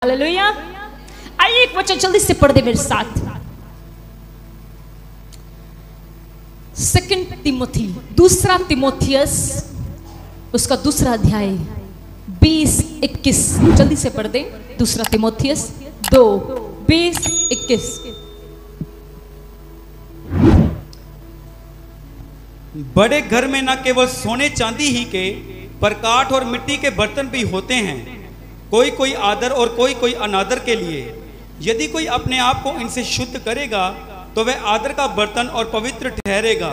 Hallelujah. आइए एक वचन जल्दी से पढ़ दे मेरे साथ। 2 तिमोथी, दूसरा तिमोथियस, उसका दूसरा अध्याय 20-21, जल्दी से पढ़ दे। दूसरा तिमोथियस 2:20-21। बड़े घर में न केवल सोने चांदी ही के पर काठ और मिट्टी के बर्तन भी होते हैं, कोई कोई आदर और कोई कोई अनादर के लिए। यदि कोई अपने आप को इनसे शुद्ध करेगा तो वह आदर का बर्तन और पवित्र ठहरेगा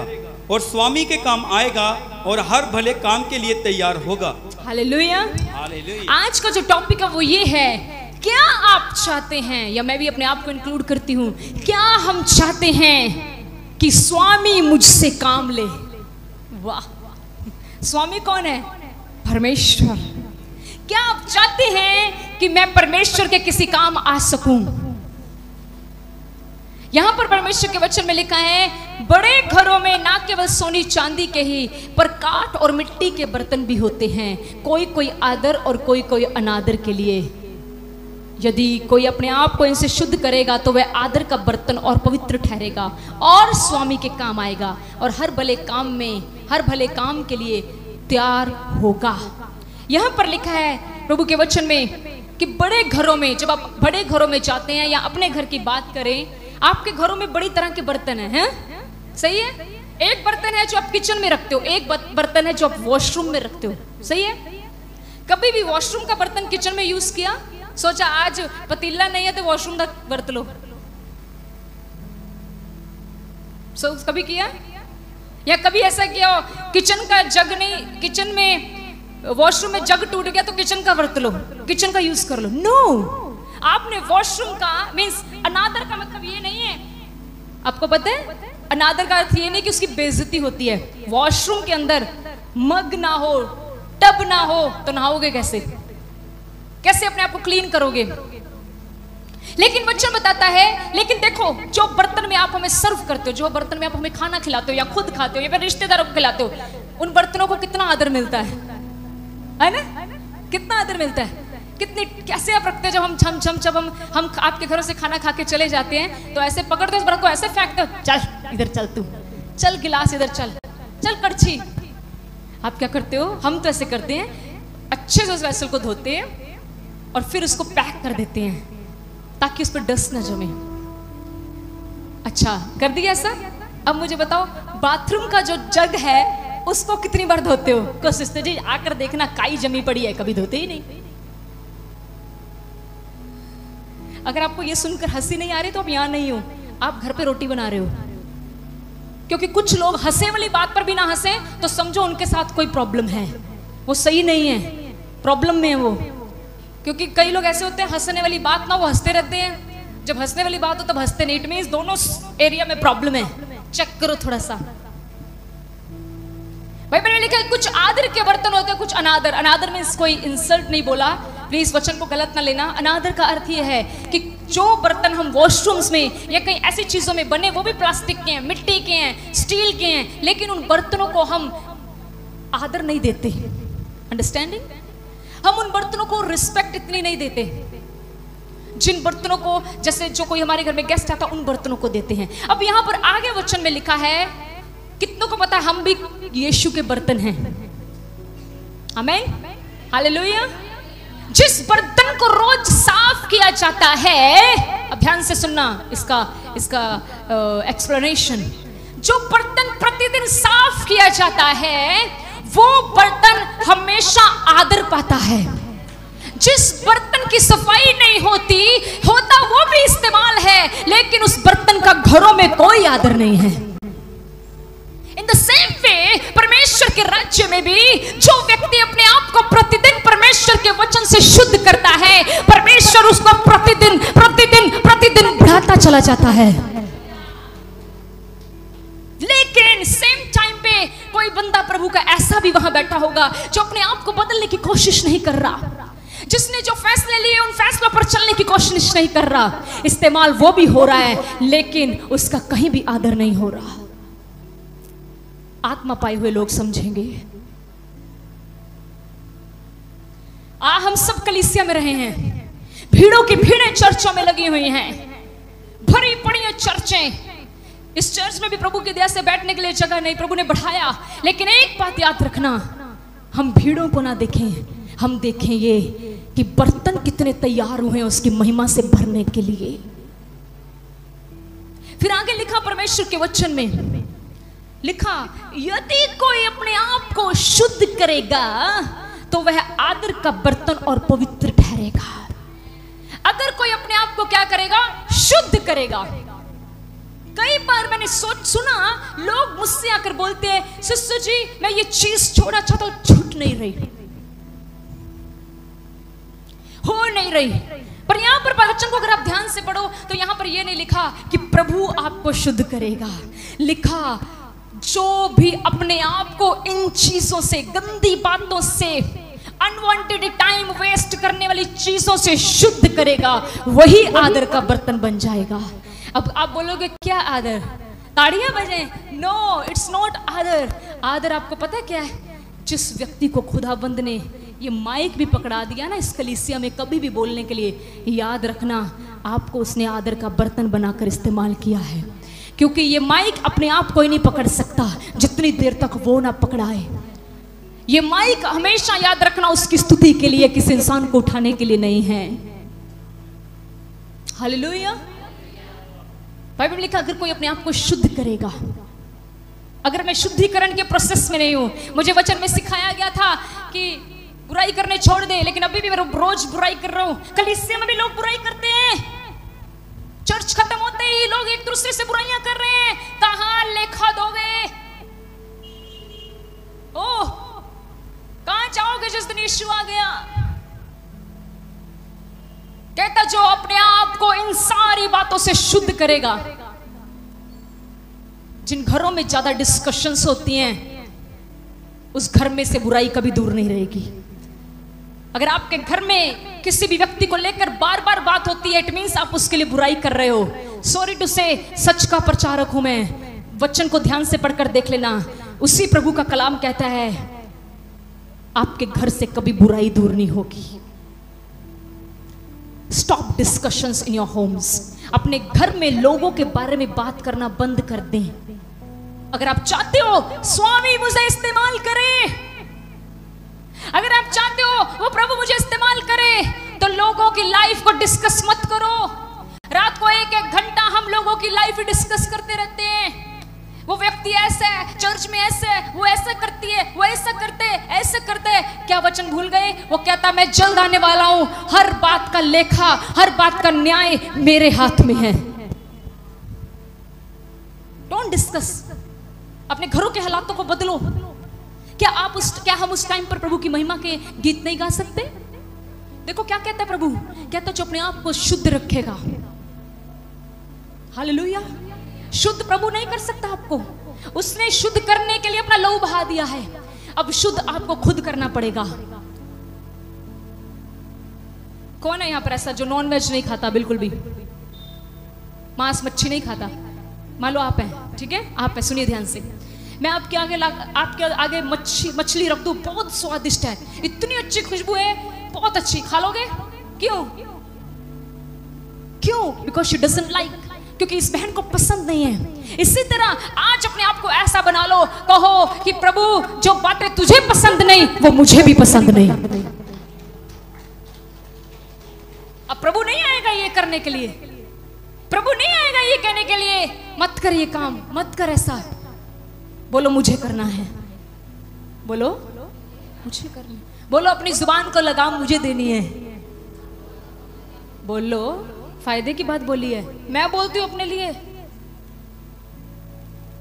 और स्वामी के काम आएगा और हर भले काम के लिए तैयार होगा। हालेलुया। हालेलुया। आज का जो टॉपिक है वो ये है, क्या आप चाहते हैं, या मैं भी अपने आप को इंक्लूड करती हूं, क्या हम चाहते हैं कि स्वामी मुझसे काम ले? वाह, स्वामी कौन है? परमेश्वर। क्या आप चाहते हैं कि मैं परमेश्वर के किसी काम आ सकूं? यहां पर परमेश्वर के वचन में लिखा है, बड़े घरों में ना केवल सोनी चांदी के ही पर काठ और मिट्टी के बर्तन भी होते हैं, कोई कोई आदर और कोई कोई अनादर के लिए। यदि कोई अपने आप को इनसे शुद्ध करेगा तो वह आदर का बर्तन और पवित्र ठहरेगा और स्वामी के काम आएगा और हर भले काम में, हर भले काम के लिए तैयार होगा। यहां पर लिखा है प्रभु के वचन में कि बड़े घरों में, जब आप बड़े घरों में जाते हैं या अपने घर की बात करें, आपके घरों में बड़ी तरह के बर्तन हैं, सही है? एक बर्तन है जो आप किचन में रखते हो, एक बर्तन है जो आप वॉशरूम में रखते हो, सही है? कभी भी वॉशरूम का बर्तन किचन में यूज किया? सोचा आज पतीला नहीं है तो वॉशरूम का बर्त लो, कभी किया? या कभी ऐसा किया किचन का जग नहीं, किचन में वॉशरूम में जग टूट गया तो किचन का बर्त लो, किचन का यूज कर लो? नो, आपने वॉशरूम का मीन्स अनादर का मतलब ये नहीं है। आपको पता है अनादर का अर्थ ये नहीं कि उसकी बेइज्जती होती है। वॉशरूम के अंदर मग ना हो, टब ना हो तो नहाओगे कैसे? कैसे अपने आप को क्लीन करोगे? लेकिन वचन बताता है, लेकिन देखो जो बर्तन में आप हमें सर्व करते हो, जो बर्तन में आप हमें खाना खिलाते हो या खुद खाते हो या फिर रिश्तेदारों को खिलाते हो, उन बर्तनों को कितना आदर मिलता है ना? कितना आदर मिलता है? कितने कैसे आप रखते हो? जब हम आपके घरों से खाना खा के चले जाते हैं तो ऐसे पकड़ते हो, बर्तन को ऐसे फेंकते हो, चल इधर चल, तू चल गिलास इधर चल, चल कड़छी। आप क्या करते हो? हम तो ऐसे करते हैं, अच्छे से उस वेसल को धोते हैं और फिर उसको पैक कर देते हैं ताकि उस पर डस्ट ना जमे। अच्छा, कर दिया ऐसा? अब मुझे बताओ, बाथरूम का जो जग है उसको कितनी बार धोते हो? कोशिश तो जी आकर देखना, काई जमी पड़ी है, कभी धोते ही नहीं। अगर आपको ये सुनकर हंसी नहीं आ रही तो आप यहां नहीं हो, आप घर पे रोटी बना रहे हो। क्योंकि कुछ लोग हंसे वाली बात पर भी ना हंसे तो समझो उनके साथ कोई प्रॉब्लम है, वो सही नहीं है, प्रॉब्लम में है वो। क्योंकि कई लोग ऐसे होते हैं, हंसने वाली बात ना वो हंसते रहते हैं, जब हंसने वाली बात हो तब हंसते नहीं। इट मींस दोनों एरिया में प्रॉब्लम है, चेक करो थोड़ा सा। भाई मैंने लिखा है कुछ आदर के बर्तन होते हैं, कुछ अनादर। अनादर मींस कोई इंसल्ट नहीं बोला, प्लीज वचन को गलत ना लेना। अनादर का अर्थ यह है कि जो बर्तन हम वॉशरूम्स में या कहीं ऐसी चीजों में बने, वो भी प्लास्टिक के हैं, मिट्टी के हैं, स्टील के हैं, लेकिन उन बर्तनों को हम आदर नहीं देते। अंडरस्टैंडिंग? हम उन बर्तनों को रिस्पेक्ट इतनी नहीं देते जिन बर्तनों को, जैसे जो कोई हमारे घर में गेस्ट आता उन बर्तनों को देते हैं। अब यहां पर आगे वचन में लिखा है, कितनों को पता है हम भी यीशु के बर्तन हैं? आमीन, हालेलुया। जिस बर्तन को रोज साफ किया जाता है, अब ध्यान से सुनना इसका एक्सप्लेनेशन। जो बर्तन प्रतिदिन साफ किया जाता है वो बर्तन हमेशा आदर पाता है। जिस बर्तन की सफाई नहीं होता वो भी इस्तेमाल है, लेकिन उस बर्तन का घरों में कोई आदर नहीं है। इन द सेम वे परमेश्वर के राज्य में भी जो व्यक्ति अपने आप को प्रतिदिन परमेश्वर के वचन से शुद्ध करता है, परमेश्वर उसको प्रतिदिन प्रतिदिन प्रतिदिन बढ़ाता चला जाता है। लेकिन सेम टाइम पे कोई बंदा प्रभु का ऐसा भी वहां बैठा होगा जो अपने आप को बदलने की कोशिश नहीं कर रहा, जिसने जो फैसले लिए उन फैसलों पर चलने की कोशिश नहीं कर रहा। इस्तेमाल वो भी हो रहा है लेकिन उसका कहीं भी आदर नहीं हो रहा। आत्मा पाए हुए लोग समझेंगे। हम सब कलीसिया में रहे हैं, भीड़ों की भीड़ें चर्चों में लगी हुई हैं, भरी पड़ी हैं चर्चें। इस चर्च में भी प्रभु की दया से बैठने के लिए जगह नहीं, प्रभु ने बढ़ाया। लेकिन एक बात याद रखना, हम भीड़ों को ना देखें, हम देखें ये कि बर्तन कितने तैयार हुए हैं उसकी महिमा से भरने के लिए। फिर आगे लिखा परमेश्वर के वचन में, लिखा यदि कोई अपने आप को शुद्ध करेगा तो वह आदर का बर्तन और पवित्र ठहरेगा। अगर कोई अपने आप को क्या करेगा? शुद्ध करेगा। कई बार मैंने सुना लोग मुझसे आकर बोलते हैं, सिस्टर जी मैं ये चीज छोड़ना चाहता हूं, छूट नहीं रही, हो नहीं रही। पर यहां पर वचन को अगर आप ध्यान से पढ़ो तो यहां पर यह नहीं लिखा कि प्रभु आपको शुद्ध करेगा, लिखा जो भी अपने आप को इन चीजों से, गंदी बातों से, अनवांटेड टाइम वेस्ट करने वाली चीजों से शुद्ध करेगा, वही आदर का बर्तन बन जाएगा। अब आप बोलोगे क्या आदर? ताड़ियां बजे? नो, इट्स नॉट आदर। आदर आपको पता है क्या है? जिस व्यक्ति को खुदाबंद ने ये माइक भी पकड़ा दिया ना इस कलीसिया में कभी भी बोलने के लिए, याद रखना आपको उसने आदर का बर्तन बनाकर इस्तेमाल किया है। क्योंकि ये माइक अपने आप को ही नहीं पकड़ सकता जितनी देर तक वो ना पकड़ाए। ये माइक हमेशा याद रखना उसकी स्तुति के लिए, किसी इंसान को उठाने के लिए नहीं है। हालेलुया। बाइबल में लिखा अगर कोई अपने आप को शुद्ध करेगा, अगर मैं शुद्धिकरण के प्रोसेस में नहीं हूं, मुझे वचन में सिखाया गया था कि बुराई करने छोड़ दे, लेकिन अभी भी मैं रोज बुराई कर रहा हूं। कलीसिया में भी लोग बुराई करते हैं, चर्च खत्म होते ही लोग एक दूसरे से बुराइयां कर रहे हैं। कहां लेखा दोगे? ओह, कहां जाओगे जिस दिन यीशु आ गया? कहता जो अपने आप को इन सारी बातों से शुद्ध करेगा। जिन घरों में ज्यादा डिस्कशंस होती हैं उस घर में से बुराई कभी दूर नहीं रहेगी। अगर आपके घर में किसी भी व्यक्ति को लेकर बार बार बात होती है, इट मींस आप उसके लिए बुराई कर रहे हो। सॉरी टू से, सच का प्रचारक हूं मैं। वचन को ध्यान से पढ़कर देख लेना, उसी प्रभु का कलाम कहता है आपके घर से कभी बुराई दूर नहीं होगी। Stop discussions in your homes. अपने घर में लोगों के बारे में बात करना बंद कर दें। अगर आप चाहते हो स्वामी मुझे इस्तेमाल करे, अगर आप चाहते हो वो प्रभु मुझे इस्तेमाल करे, तो लोगों की लाइफ को डिस्कस मत करो। रात को एक एक घंटा हम लोगों की लाइफ डिस्कस करते रहते हैं। वो व्यक्ति ऐसा है, चर्च में ऐसा है, वो ऐसा करती है, वो ऐसा करते हैं, ऐसा करते हैं। क्या वचन भूल गए? वो कहता मैं जल्द आने वाला हूं, हर बात का लेखा, हर बात का न्याय मेरे हाथ में है। Don't discuss. अपने घरों के हालातों को बदलो। क्या हम उस टाइम पर प्रभु की महिमा के गीत नहीं गा सकते? देखो क्या कहता है प्रभु, कहता जो अपने आप को शुद्ध रखेगा। हालेलुया। शुद्ध प्रभु नहीं कर सकता आपको, उसने शुद्ध करने के लिए अपना लहू बहा दिया है। अब शुद्ध आपको खुद करना पड़ेगा। कौन है यहां पर ऐसा जो नॉन वेज नहीं खाता? बिल्कुल भी मांस मच्छी नहीं खाता? मान लो आप हैं, ठीक है, आप हैं, सुनिए ध्यान से। मैं आपके आगे मछली रख दूं, बहुत स्वादिष्ट है, इतनी अच्छी खुशबू है, बहुत अच्छी, खा लोगे? क्यों? बिकॉज शी डजंट लाइक, क्योंकि इस बहन को पसंद नहीं है। इसी तरह आज अपने आप को ऐसा बना लो, कहो कि प्रभु जो बातें तुझे पसंद नहीं वो मुझे भी पसंद नहीं। अब प्रभु नहीं आएगा ये करने के लिए, प्रभु नहीं आएगा ये कहने के लिए मत कर ये काम, मत कर ऐसा। बोलो मुझे करना है, बोलो मुझे करना है। बोलो अपनी जुबान को लगाम मुझे देनी है। बोलो फायदे की बात बोली है। मैं बोलती हूँ अपने लिए।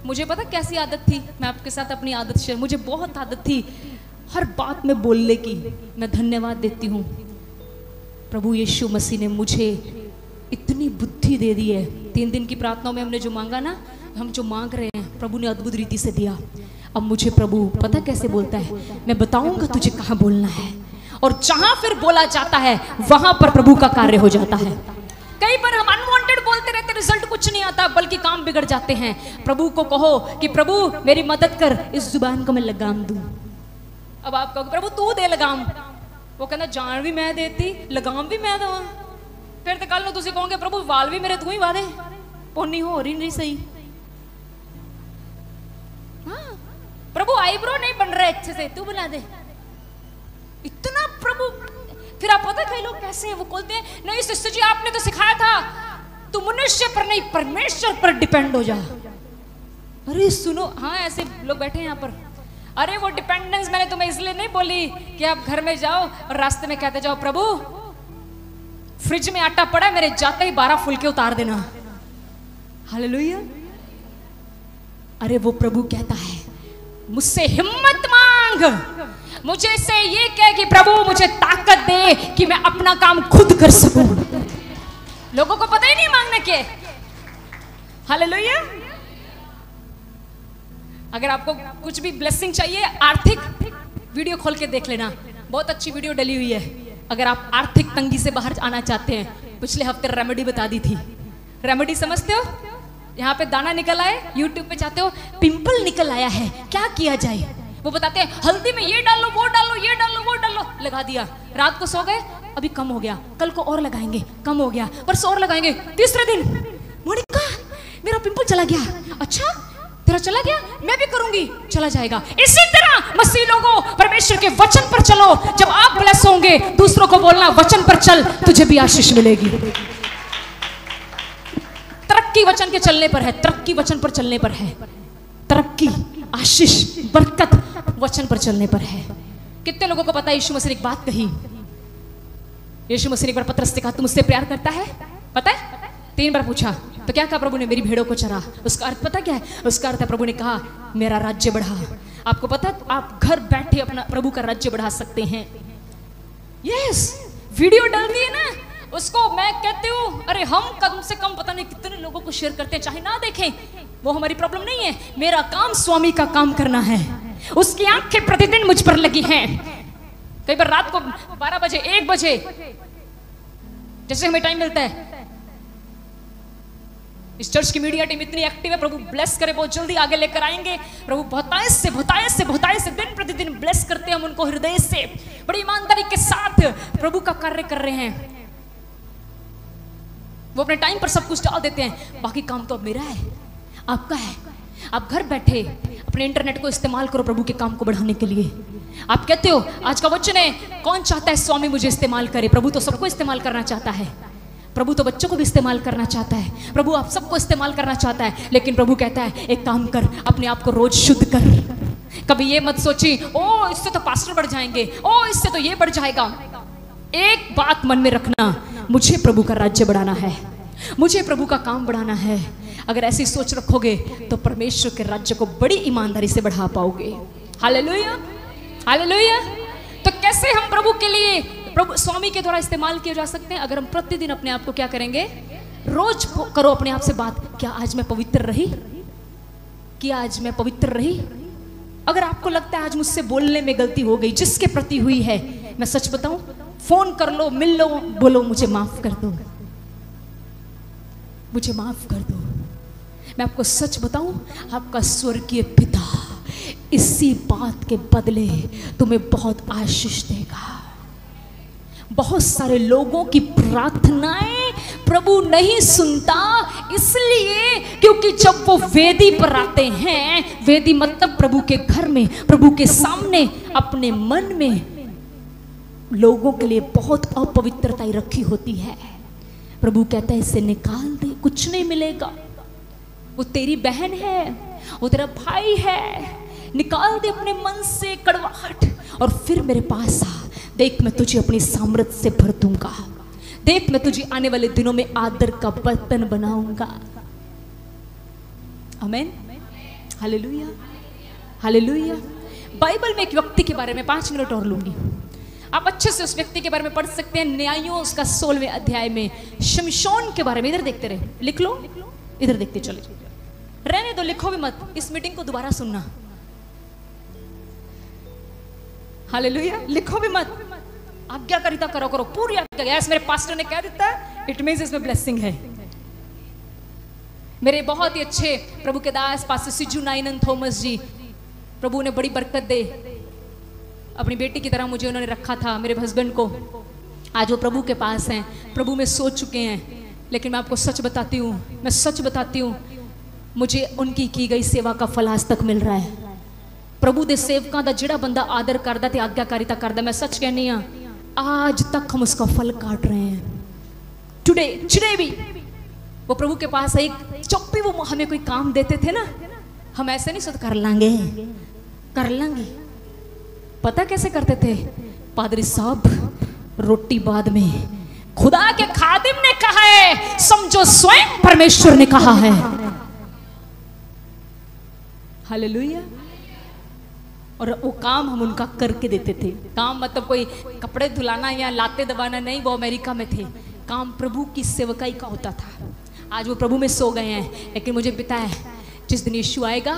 मुझे पता कैसी आदत थी, मैं आपके साथ अपनी आदत शेयर, मुझे बहुत आदत थी हर बात में बोलने की। मैं धन्यवाद देती हूँ प्रभु यीशु मसीह ने मुझे इतनी बुद्धि दे दी है। 3 दिन की प्रार्थनाओं में हमने जो मांगा ना, हम जो मांग रहे हैं प्रभु ने अद्भुत रीति से दिया। अब मुझे प्रभु पता कैसे बोलता है, मैं बताऊंगा तुझे कहाँ बोलना है, और जहां फिर बोला जाता है वहां पर प्रभु का कार्य हो जाता है। कई बार हम अनवांटेड बोलते रहते, रिजल्ट कुछ नहीं आता, बल्कि काम बिगड़ जाते हैं। प्रभु को कहो कि प्रभु मेरी मदद कर, इस जुबान को मैं लगाम दूं। अब आप कहोगे प्रभु तू दे लगाम, वो कहना जान भी मैं देती, लगाम भी मैं दूं। ਤੇ ਕੱਲ ਨੂੰ ਤੁਸੀਂ ਕਹੋਗੇ ਪ੍ਰਭੂ ਵਾਲ ਵੀ ਮੇਰੇ ਤੂੰ ਹੀ ਵਾ ਦੇ, ਪੋਨੀ ਹੋ ਰਹੀ नहीं सही। हाँ प्रभु आईब्रो नहीं बन रहा अच्छे से, तू बना दे। इतना प्रभु, फिर आप पता कई लोग कैसे हैं, वो बोलते हैं नहीं सिस्टर जी आपने तो सिखाया था तू मनुष्य पर नहीं परमेश्वर पर डिपेंड हो जा। अरे सुनो, हाँ ऐसे लोग बैठे हैं यहाँ पर। अरे वो डिपेंडेंस मैंने तुम्हें इसलिए नहीं बोली कि आप घर में जाओ और रास्ते में कहते जाओ प्रभु फ्रिज में आटा पड़ा है, मेरे जाते ही 12 फुलके उतार देना। हालेलुया। अरे वो प्रभु कहता है मुझसे हिम्मत मांग, मुझे से ये कह कि प्रभु मुझे ताकत दे कि मैं अपना काम खुद कर सकूं। लोगों को पता ही नहीं मांगने के। हालेलुया। अगर आपको कुछ भी ब्लेसिंग चाहिए आर्थिक, वीडियो खोल के देख लेना, बहुत अच्छी वीडियो डली हुई है। अगर आप आर्थिक तंगी से बाहर आना चाहते हैं, पिछले हफ्ते रेमेडी बता दी थी। रेमेडी समझते हो? यहाँ पे दाना निकल आए, यूट्यूब पे चाहते हो पिंपल निकल आया है, क्या किया जाए? वो बताते हैं हल्दी में ये डालो वो डालो ये डालो वो डालो, लगा दिया, रात को सो गए, अभी कम हो गया, कल को और लगाएंगे, कम हो गया, परसों और लगाएंगे, तीसरे दिन मोनिका मेरा पिंपल चला गया। अच्छा तेरा चला गया, मैं भी करूंगी, चला जाएगा। इसी तरह मसीह लोगों परमेश्वर के वचन पर चलो, जब आप ब्लेस होंगे दूसरों को बोलना वचन पर चल, तुझे भी आशीष मिलेगी। तरक्की वचन के चलने पर है, तरक्की वचन पर चलने पर है, तरक्की आशीष बरकत वचन पर चलने पर है। कितने लोगों को पता है यीशु मसीह ने एक बात कही, यीशु मसीह ने एक बार पतरस से कहा तू मुझसे प्यार करता है? पता है? 3 बार पूछा, तो क्या कहा प्रभु ने? मेरी भेड़ों को चरा। उसका अर्थ पता क्या है? उसका अर्थ है प्रभु ने कहा मेरा राज्य बढ़ा। आपको पता है आप घर बैठे अपना प्रभु का राज्य बढ़ा सकते हैं। यस, वीडियो डाल दी है ना, उसको मैं कहती हूँ अरे हम कम से कम पता नहीं कितने लोगों को शेयर करते हैं, चाहे ना देखें वो हमारी प्रॉब्लम नहीं है। मेरा काम स्वामी का काम करना है, उसकी आंखें प्रतिदिन मुझ पर लगी हैं। कई बार रात को 12 बजे 1 बजे जैसे हमें टाइम मिलता है, इस चर्च की मीडिया टीम इतनी एक्टिव है, प्रभु ब्लेस करे, बहुत जल्दी आगे लेकर आएंगे। प्रभु बहुतायत से दिन प्रतिदिन ब्लेस करते हैं हम उनको हृदय से, बड़ी ईमानदारी के साथ प्रभु का कार्य कर रहे हैं। वो अपने टाइम पर सब कुछ डाल देते हैं, बाकी काम तो अब मेरा है, आपका है। आप घर बैठे अपने इंटरनेट को इस्तेमाल करो प्रभु के काम को बढ़ाने के लिए। आप कहते हो आज का वचन है, कौन चाहता है स्वामी मुझे इस्तेमाल करे? प्रभु तो सबको इस्तेमाल करना चाहता है, प्रभु तो बच्चों को भी इस्तेमाल करना चाहता है, प्रभु आप सबको इस्तेमाल करना चाहता है। लेकिन प्रभु कहता है एक काम कर, अपने आप को रोज शुद्ध कर। कभी ये मत सोची ओ इससे तो पास्टर बढ़ जाएंगे, ओ इससे तो ये बढ़ जाएगा। एक बात मन में रखना, मुझे प्रभु का राज्य बढ़ाना है, मुझे प्रभु का काम बढ़ाना है। अगर ऐसी सोच रखोगे तो परमेश्वर के राज्य को बड़ी ईमानदारी से बढ़ा पाओगे। Hallelujah, hallelujah. तो कैसे हम प्रभु के लिए, प्रभु स्वामी के द्वारा इस्तेमाल किए जा सकते हैं? अगर हम प्रतिदिन अपने आप को क्या करेंगे, रोज करो अपने आप से बात, क्या आज मैं पवित्र रही? क्या आज मैं पवित्र रही? अगर आपको लगता है आज मुझसे बोलने में गलती हो गई, जिसके प्रति हुई है, मैं सच बताऊं, फोन कर लो, मिल लो, बोलो मुझे माफ कर दो, मुझे माफ कर दो। मैं आपको सच बताऊं, आपका स्वर्गीय पिता इसी बात के बदले तुम्हें बहुत आशीष देगा। बहुत सारे लोगों की प्रार्थनाएं प्रभु नहीं सुनता, इसलिए क्योंकि जब वो वेदी पर आते हैं, वेदी मतलब प्रभु के घर में, प्रभु के सामने, अपने मन में लोगों के लिए बहुत अपवित्रताएं रखी होती है। प्रभु कहता है इसे निकाल दे, कुछ नहीं मिलेगा। वो तेरी बहन है, वो तेरा भाई है, निकाल दे अपने मन से कड़वाहट और फिर मेरे पास आ। देख मैं तुझे अपनी सामर्थ्य से भर दूंगा, देख मैं तुझे आने वाले दिनों में आदर का बर्तन बनाऊंगा। आमीन, हालेलुया, हालेलुया। बाइबल में एक व्यक्ति के बारे में 5 मिनट और लूंगी, आप अच्छे से उस व्यक्ति के बारे में पढ़ सकते हैं। न्यायों उसका 16वें अध्याय में शिमशोन के बारे में, इधर देखते रहे, लिख लो, इधर देखते चले, रहने दो, लिखो भी मत, इस मीटिंग को दोबारा सुनना। हालेलुया, लिखो भी मत, आज्ञाकारिता करो करो, पूरी आज्ञा। यस, मेरे पास्टर ने कह दिया, इट मींस इसमें ब्लेसिंग है। मेरे बहुत ही अच्छे प्रभु के दास पास्टर सिजू नाइनन थॉमस जी, प्रभु ने बड़ी बरकत दे, अपनी बेटी की तरह मुझे उन्होंने रखा था, मेरे हस्बैंड को। आज वो प्रभु के पास हैं, प्रभु में सो चुके हैं। लेकिन मैं आपको सच बताती हूँ, मैं सच बताती हूँ, मुझे उनकी की गई सेवा का फल आज तक मिल रहा है। प्रभु दे सेवकां दा जिहड़ा बंदा आदर करदा ते आज्ञाकारिता करदा, मैं सच कहनी हाँ, आज तक हम उसका फल काट रहे हैं। टुडे भी वो प्रभु के पास एक, जब भी वो हमें कोई काम देते थे ना, हम ऐसे नहीं सोच कर लांगे। पता कैसे करते थे? पादरी साहब रोटी बाद में, खुदा के खादिम ने कहा है, समझो स्वयं परमेश्वर ने कहा है। हालेलुया। और वो काम हम उनका करके देते थे। काम मतलब कोई कपड़े धुलाना या लाते दबाना नहीं, वो अमेरिका में थे। काम प्रभु की सेवकाई का होता था। आज वो प्रभु में सो गए हैं, लेकिन मुझे पता है जिस दिन यीशु आएगा,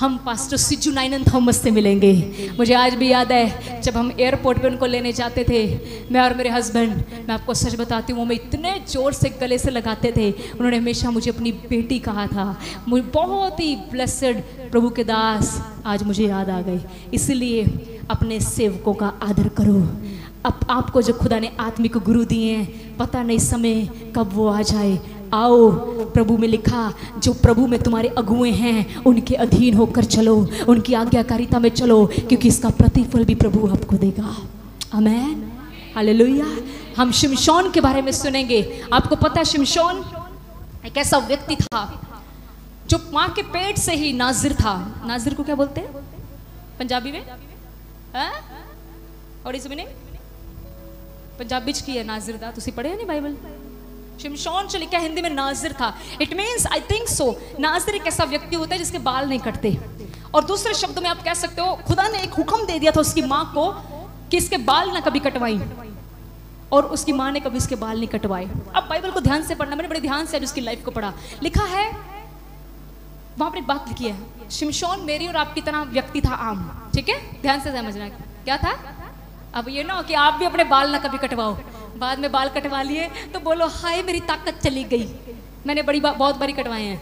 हम पास्टर सिजू नाइनन थॉमस से मिलेंगे। मुझे आज भी याद है जब हम एयरपोर्ट पे उनको लेने जाते थे, मैं और मेरे हस्बैंड, मैं आपको सच बताती हूँ, वो मैं इतने जोर से गले से लगाते थे। उन्होंने हमेशा मुझे अपनी बेटी कहा था। मुझे बहुत ही ब्लेसेड प्रभु के दास आज मुझे याद आ गए। इसलिए अपने सेवकों का आदर करो। अब आपको जो खुदा ने आत्मिक गुरु दिए हैं, पता नहीं समय कब वो आ जाए। आओ, प्रभु में लिखा, जो प्रभु में तुम्हारे अगुए हैं उनके अधीन होकर चलो, उनकी आज्ञाकारिता में चलो, क्योंकि इसका प्रतिफल भी प्रभु आपको देगा। आमेन, हालेलुया। हम शिमशोन के बारे में सुनेंगे। आपको पता है शिमशोन एक ऐसा व्यक्ति था जो माँ के पेट से ही नाजिर था। नाजिर को क्या बोलते हैं पंजाबी में? और इसमें नहीं पंजाबी च की है नाजिर दा, तुसी पढ़े नहीं बाइबल? शिमशोन जो लिखा हिंदी में नाजिर था। It means I think so, नाजिर एक ऐसा व्यक्ति होता है जिसके बाल नहीं कटते। और दूसरे शब्दों में आप कह सकते हो, खुदा ने एक हुक्म दे दिया था उसकी माँ को कि इसके बाल ना कभी कटवाई, और उसकी माँ ने कभी उसके बाल नहीं कटवाए। अब बाइबल को ध्यान से पढ़ना, मैंने बड़े ध्यान से उसकी लाइफ को पढ़ा। लिखा है वहां पर एक बात लिखी है, शिमशोन मेरी और आपकी तरह व्यक्ति था, आम। ठीक है, ध्यान से समझना क्या था। अब ये ना हो कि आप भी अपने बाल ना कभी कटवाओ, बाद में बाल कटवा लिए तो बोलो हाय मेरी ताकत चली गई। मैंने बहुत बारी कटवाए हैं।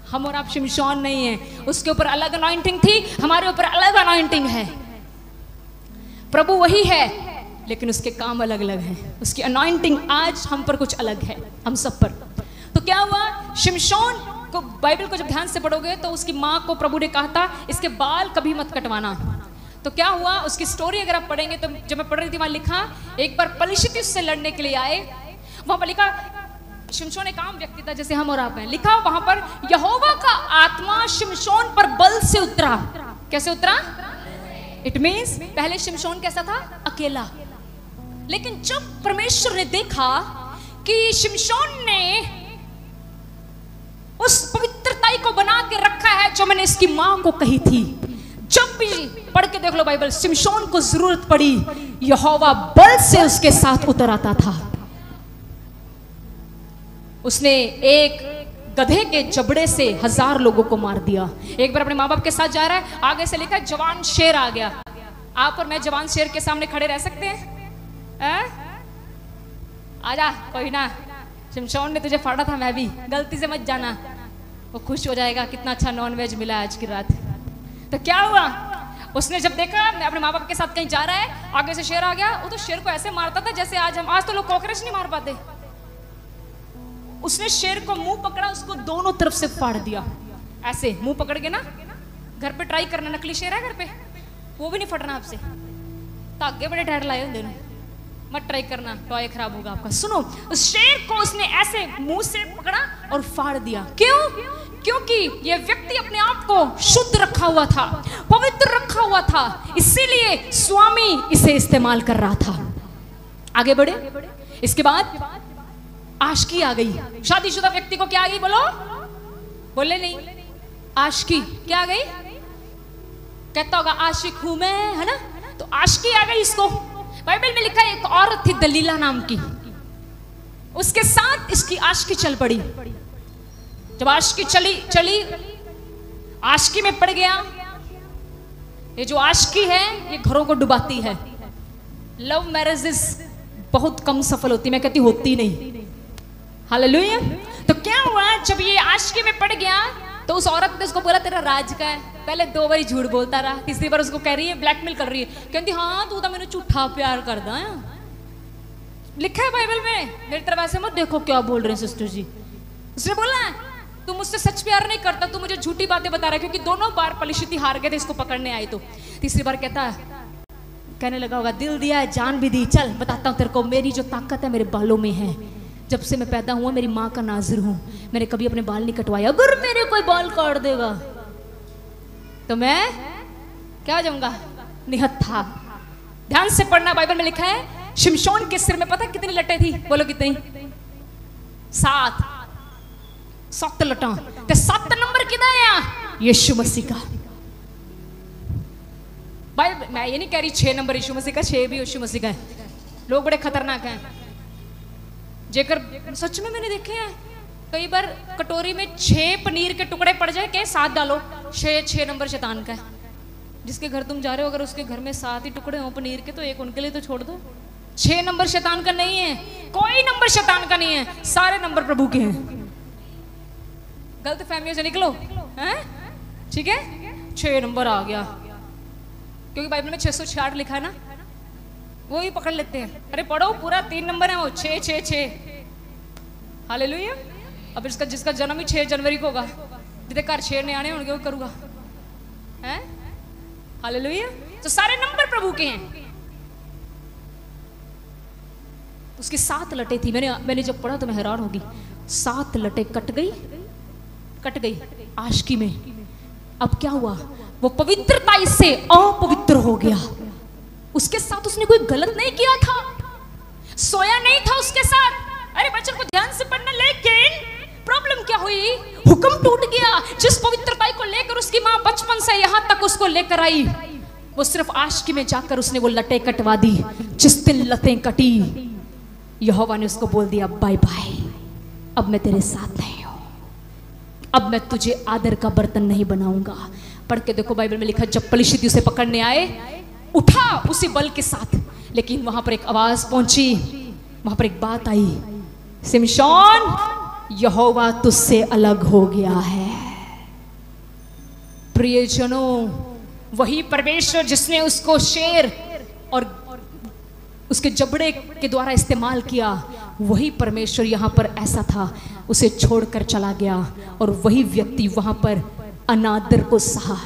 हम और आप शिमशोन नहीं है, उसके ऊपर अलग अनॉइंटिंग थी, हमारे ऊपर अलग अनॉइंटिंग है। प्रभु वही है, लेकिन उसके काम अलग अलग हैं। उसकी अनॉइंटिंग आज हम पर कुछ अलग है, हम सब पर। तो क्या हुआ, शिमशोन को बाइबल को जब ध्यान से पढ़ोगे तो उसकी माँ को प्रभु ने कहा था इसके बाल कभी मत कटवाना। तो क्या हुआ, उसकी स्टोरी अगर आप पढ़ेंगे तो जब मैं पढ़ रही थी वहां लिखा, एक बार पलिश्ती उससे लड़ने के लिए आए। वहां पर लिखा शिमशोन एक आम व्यक्ति था जैसे हम और आप हैं। लिखा वहां पर यहोवा का आत्मा शिमशोन पर बल से उतरा। कैसे उतरा? इट मीन्स पहले शिमशोन कैसा था? अकेला। लेकिन जब परमेश्वर ने देखा कि शिमशोन ने उस पवित्रताई को बना के रखा है जो मैंने इसकी मां को कही थी। जब भी पढ़ के देख लो बाइबल, शिमशोन को जरूरत पड़ी, यहोवा बल से उसके साथ उतर आता था। उसने एक गधे के जबड़े से 1000 लोगों को मार दिया। एक बार अपने माँ बाप के साथ जा रहा है, आगे से लिखा जवान शेर आ गया। आप और मैं जवान शेर के सामने खड़े रह सकते हैं? आजा, कोई ना, शिमशोन ने तुझे फाड़ा था, मैं भी, गलती से मत जाना। वो खुश हो जाएगा, कितना अच्छा नॉनवेज मिला आज की रात। तो क्या हुआ, उसने जब देखा मैं अपने माँ बाप के साथ कहीं जा रहा है, आगे से शेर आ गया। वो तो शेर को ऐसे मारता था जैसे आज तो लोग कॉकरोच नहीं मार पाते। उसने शेर को मुंह पकड़ा, उसको दोनों तरफ से फाड़ दिया। ऐसे मुंह पकड़ के ना, घर पे ट्राई करना, नकली शेर है घर पे, वो भी नहीं फटना आपसे। धागे बड़े टायर लाए होंगे, मत ट्राई करना, टॉय खराब होगा आपका। सुनो, उस शेर को उसने ऐसे मुंह से पकड़ा और फाड़ दिया। क्यों? क्योंकि ये व्यक्ति अपने आप को शुद्ध रखा हुआ था, पवित्र रखा हुआ था, इसीलिए स्वामी इसे इस्तेमाल कर रहा था। आगे बढ़े। इसके बाद आशिकी आ गई। शादीशुदा व्यक्ति को क्या आ गई? बोलो, बोले नहीं, आशिकी क्या आ गई? कहता होगा आशिक हूं मैं, है ना? तो आशिकी आ गई इसको। बाइबल में लिखा है एक औरत थी दलीला नाम की, उसके साथ इसकी आशिकी चल पड़ी। जब आशिकी चली आशिकी में पड़ गया। ये जो आशिकी है ये घरों को डुबाती है। लव मैरिजेस बहुत कम सफल होती, मैं कहती होती नहीं। हालेलुया। तो क्या हुआ, जब ये आशिकी में पड़ गया तो उस औरत ने उसको बोला तेरा राज का है। पहले 2 बार झूठ बोलता रहा, तीसरी बार उसको कह रही है, ब्लैकमेल कर रही है, कहती हाँ तू तो मैंने झूठा प्यार करदा है। लिखा है बाइबल में, मेरी तरफ ऐसे मत देखो क्या बोल रहे हैं सिस्टर जी। उसने बोला है तू मुझसे सच प्यार नहीं करता, तू मुझे झूठी बातें बता रहा है, क्योंकि दोनों बार पलिश्ती हार गए थे इसको पकड़ने आए। तो तीसरी बार कहता है, कहने लगा होगा दिल दिया है जान भी दी, चल बताता हूँ तेरे को, मेरी जो ताकत है मेरे बालों में है। जब से मैं पैदा हुआ मेरी माँ का नाजिर हूँ, मैंने कभी अपने बाल नहीं कटवाए, अगर मेरे कोई बाल काट देगा तो मैं क्या हो जाऊंगा, निहत्था। ध्यान से पढ़ना, बाइबल में लिखा है शिमशोन के सिर में पता कितनी लटें थी, बोलो कितनी, 7 लटा। ते 7 नंबर किधर है, यीशु मसीह का। बाइबल, मैं ये नहीं कह रही 6 नंबर यीशु मसीह का, 6 भी यीशु मसीह का है। लोग बड़े खतरनाक हैं, जेकर सच में मैंने देखे हैं कई बार कटोरी में 6 पनीर के टुकड़े पड़ जाए, क्या 7 डालो, 6 नंबर शैतान का है। जिसके घर तुम जा रहे हो अगर उसके घर में 7 ही टुकड़े हो पनीर के, तो एक उनके लिए तो छोड़ दो। 6 नंबर शैतान का नहीं है, कोई नंबर शैतान का नहीं है, सारे नंबर प्रभु के हैं। गलत फहमियों से निकलो, हैं? ठीक है, 6 नंबर आ गया, क्योंकि बाइबल में 666 लिखा है ना, वो ही पकड़ लेते हैं। अरे पढ़ो पूरा 3 नंबर है वो, 6 6 6। हालेलुया। अब इसका जिसका जन्म ही 6 जनवरी को होगा, जितने घर 6 ने आने होंगे वो करूँगा, हैं? हालेलुया। तो सारे नंबर प्रभु के हैं। उसकी 7 लटें थी, मैंने जब पढ़ा तो मैं हैरान होगी। 7 लटें कट गई आशिकी में। अब क्या हुआ, वो पवित्रता इससे अपवित्र हो गया। उसके साथ उसने कोई गलत नहीं किया था, सोया नहीं था उसके साथ। अरे बच्चों को ध्यान से पढ़ना, लेकिन प्रॉब्लम क्या हुई, हुक्म टूट गया। जिस पवित्रता को लेकर उसकी माँ बचपन से यहाँ तक उसको लेकर आई, वो सिर्फ आशिकी में जाकर उसने वो लटें कटवा दी। जिस दिन लतें कटी, यहोवा ने उसको बोल दिया बाय बाय, अब मैं तेरे साथ नहीं हूं, अब मैं तुझे आदर का बर्तन नहीं बनाऊंगा। पढ़ के देखो बाइबल में लिखा, जब पलिश्ती उसे पकड़ने आए, उठा उसी बल के साथ, लेकिन वहां पर एक आवाज पहुंची, वहां पर एक बात आई, शिमशोन यहोवा तुझसे अलग हो गया है। प्रियजनों, वही परमेश्वर जिसने उसको शेर और उसके जबड़े के द्वारा इस्तेमाल किया, वही परमेश्वर यहाँ पर ऐसा था, उसे छोड़कर चला गया। और वही व्यक्ति वहां पर अनादर को सहा,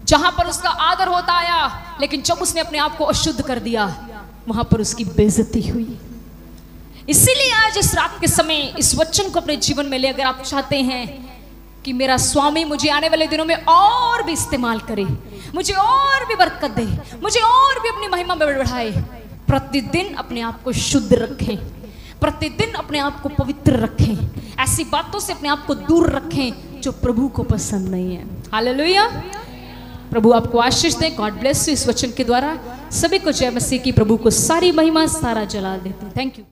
जहां पर उसका आदर होता आया, लेकिन जब उसने अपने आप को अशुद्ध कर दिया, वहां पर उसकी बेइज्जती हुई। इसीलिए आज इस रात के समय इस वचन को अपने जीवन में ले, अगर आप चाहते हैं कि मेरा स्वामी मुझे आने वाले दिनों में और भी इस्तेमाल करे, मुझे और भी बरकत दे, मुझे और भी अपनी महिमा में बढ़ाए, प्रतिदिन अपने आप को शुद्ध रखें, प्रतिदिन अपने आप को पवित्र रखें, ऐसी बातों से अपने आप को दूर रखें जो प्रभु को पसंद नहीं है। हालेलुया। प्रभु आपको आशीष दे। God bless you. इस वचन के द्वारा सभी को जय मसीह की। प्रभु को सारी महिमा सारा जलाल देते हैं। Thank you.